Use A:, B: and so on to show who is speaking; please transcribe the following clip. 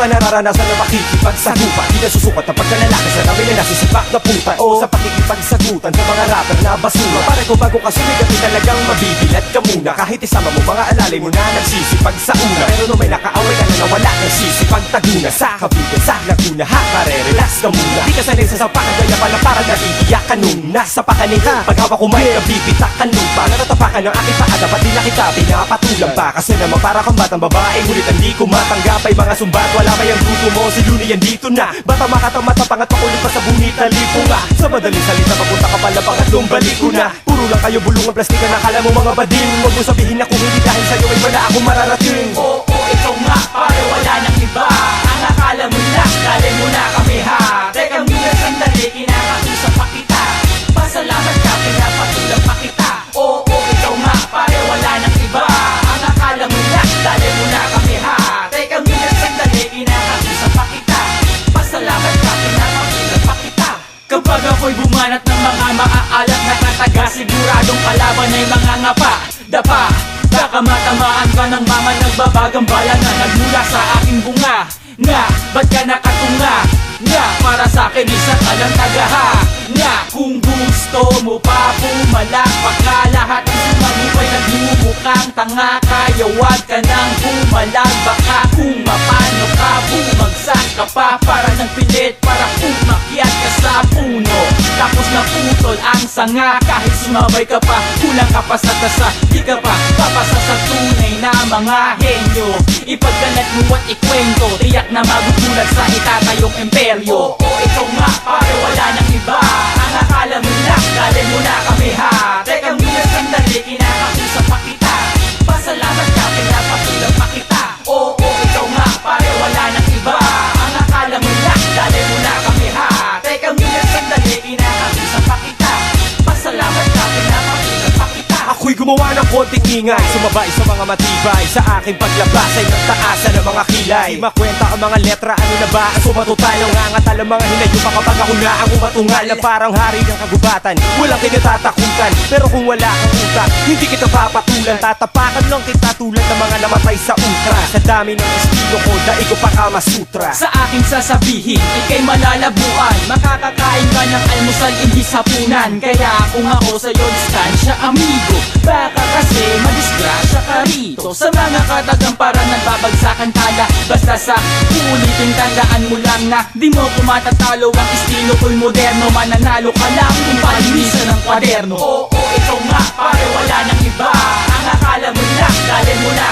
A: ta nararanasan na makikipagsagupan. Di na susukat ang pagkalalaki sa dami na nasisipak na puta. O sa pakikipagsagutan sa mga rapper na basura. Pare ko bago ka sumigat talagang mabibilat ka muna. Kahit isama mo mga alalay mo na nagsisipag sa una. Pero nung may nakaaway ka na nawala ng sisipag taguna. Sa Cavite, sa Laguna ha, pare relax ka muna. Di ka sanay sa sampakan, kaya pala parang naiiyak ka nung nasa pakanin ka. Paghawa ko may nabibitak ka nung pa. Natatapakan ng aking paa, dapat di na kita pinapatulang pa. Kasi naman para kang batang babae, ngunit hindi ko matanggap ay mga sumbat. Wala ba yung grupo mo, si Luni yan dito na. Bata makatamata, pangat pakulit pa sa bunit na lipo nga. Sa madaling salita, papunta ka pala pangatlong balik ko na. Puro lang kayo bulungan plastika, nakala mo mga bading. Huwag mo sabihin na kung hindi dahil sa'yo ay wala akong mararating.
B: Oo, ikaw nga, pare wala nang iba. Ang akala mo lang, dali mo na kami ha. Teka muna sandali, kinakausap pa kita. Pasalamat ka, pinapatulang pa kita. Oo, ikaw nga, pare wala nang iba. Ang akala mo lang, dali mo na kami ha. Teka muna sandali, kinakausap pa kita. Pasalamat ka, pinapatulang pa kita. Kapag ako'y bumanat ng mga maaalat na kataga, siguradong kalaban ay mga ngapa, dapa. Baka matamaan ka ng mama nagbabagang bala na nagmula sa aking bunga. Nga, ba't ka nakatunga? Nga, para sa'kin isa ka lang tagaha. Nga, kung gusto mo pa pumalakpak ka, lahat ng sumagot ay nagmumukhang tanga. Kaya wag ka nang pumalag, baka kung mapano ka, bumagsak ka pa. Para ng pilit, para umakyat ka sa puno. Tapos naputol ang sanga, kahit sumabay ka pa, kulang ka pa sa tasa. Di ka pa papasa sa tunay na mga henyo. Ipagkalat mo at ikwento, tiyak na magugulat sa itatayong imperyo. Oo, ikaw nga, pare wala nang iba. Ang akala mo lang, dali mo na kami ha. Teka muna sandali, kinakausap pa kita. Pasalamat ka, pinapatulang pa kita. Oo, ikaw nga, pare wala nang iba. Ang akala mo lang, dali mo na kami ha. Teka muna sandali, kinakausap pa kita. Pasalamat ka, pinapatulang pa kita.
A: Ako'y gumawa ng konting ingay, sumabay sa mga matibay. Sa aking paglabas ay nagtaasan ng mga kilay. Di makwenta ang mga letra, ano na ba ang sumatutal? Ang angatal ang mga hinayo pa kapag ako na ang umatungal. Na parang hari ng kagubatan, walang kinatatakutan. Pero kung wala kang utak, hindi kita papatulan. Tatapakan lang kita tulad ng mga namatay sa ultra. Sa dami ng estilo ko, daig ko pa Kama Sutra.
B: Sa aking sasabihin, ikay malalabuan. Makakakain ka ng almusal, hindi sapunan. Kaya kung ako sa'yo distansya, amigo. Baka kasi madisgrasya ka rito. Sa mga katagang parang nagbabagsakan tala. Basta sa ulitin, tandaan mo lang na di mo kumatatalo ang estilo ko'y moderno. Mananalo ka lang kung palinisan ng kwaderno. Oo, ikaw nga, pare wala nang iba. Ang akala mo lang, dali mo na